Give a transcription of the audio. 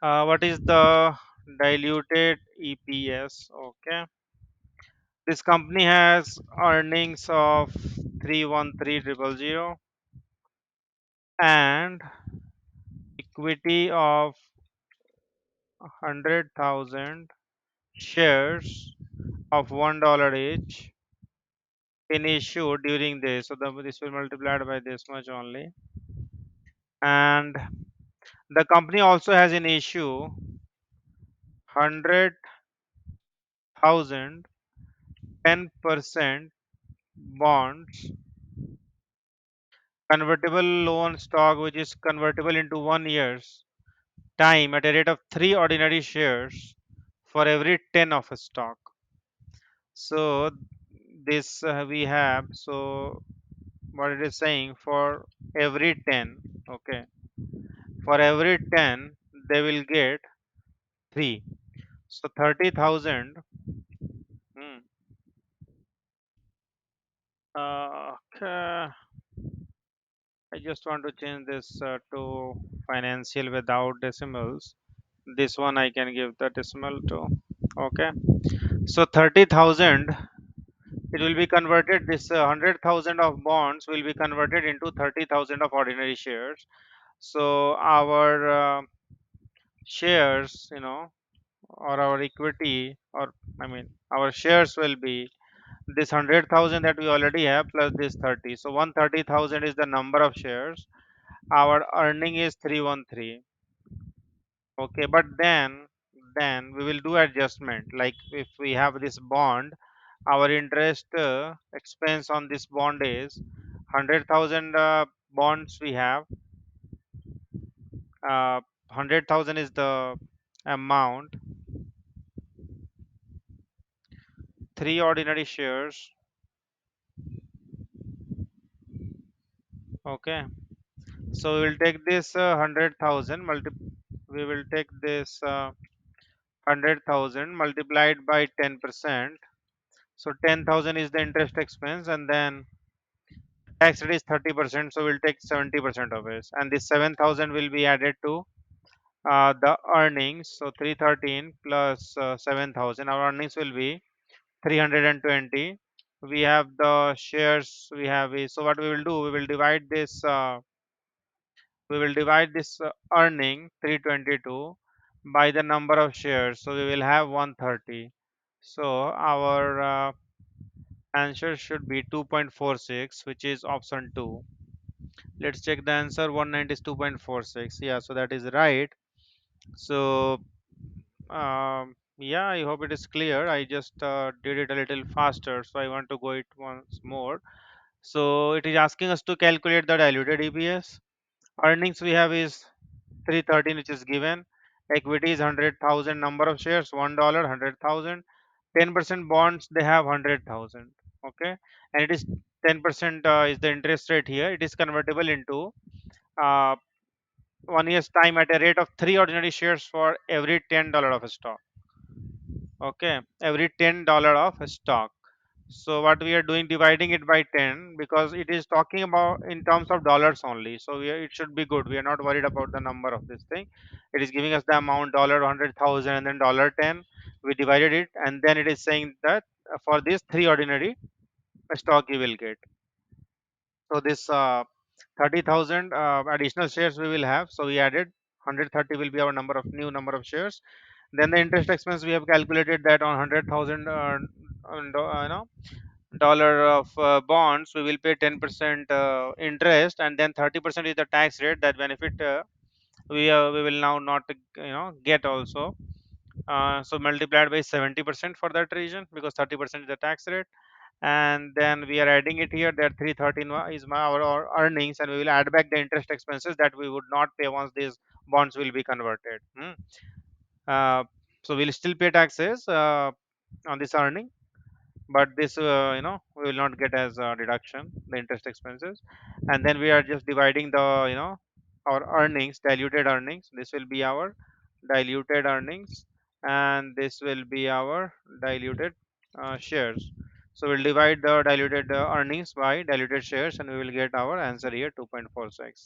What is the diluted EPS? Okay. This company has earnings of 313,000 and equity of 100,000 shares of $1 each in issue during this. So this will multiplied by this much only. And the company also has in issue 100,000 10% bonds, convertible loan stock, which is convertible into 1 year's time at a rate of 3 ordinary shares for every 10 of a stock. So this we have. So what it is saying, for every 10, okay, for every 10 they will get 3. So 30,000. Hmm, okay, I just want to change this to financial without decimals. This one I can give the decimal to. Okay, so 30,000, it will be converted. This 100,000 of bonds will be converted into 30,000 of ordinary shares. So our shares, or our equity, or I mean, our shares will be this 100,000 that we already have plus this 30. So 130,000 is the number of shares. Our earning is 313. Okay, but then we will do adjustment. Like if we have this bond, our interest expense on this bond is 100,000 bonds we have. 100,000 is the amount. 3 ordinary shares. Okay, so we will take this 100,000 we will take this 100,000 multiplied by 10%. So 10,000 is the interest expense, and then tax rate is 30%. So we'll take 70% of it, and this 7,000 will be added to the earnings. So 313 plus 7,000, our earnings will be 320. We have the shares we have is, so what we will do, we will divide this earning 322 by the number of shares, so we will have 130. So our answer should be 2.46, which is option 2. Let's check the answer. 190 is 2.46. Yeah, so that is right. So yeah, I hope it is clear. I just did it a little faster, so I want to go it once more. So it is asking us to calculate the diluted EPS. Earnings we have is 313, which is given. Equity is 100,000, number of shares $1, 100,000. 10% bonds, they have 100,000. Okay, and it is 10% is the interest rate here. It is convertible into uh, 1 year's time at a rate of 3 ordinary shares for every $10 of a stock. Okay, every $10 of a stock. So what we are doing, dividing it by 10, because it is talking about in terms of dollars only. So it should be good. We are not worried about the number of this thing. It is giving us the amount dollar 100,000 and then dollar 10. We divided it, and then it is saying that for this 3 ordinary stock you will get. So this 30,000 additional shares we will have. So we added 130 will be our number of shares. Then the interest expense we have calculated that on 100,000 dollar of bonds, we will pay 10% interest, and then 30% is the tax rate. That benefit we will now not get also. So multiplied by 70% for that region, because 30% is the tax rate. And then we are adding it here, that 313 is our earnings, and we will add back the interest expenses that we would not pay once these bonds will be converted. Uh, so we'll still pay taxes on this earning, but this we will not get as a deduction the interest expenses. And then we are just dividing the our earnings, diluted earnings. This will be our diluted earnings, and this will be our diluted shares. So we'll divide the diluted earnings by diluted shares, and we will get our answer here, 2.46.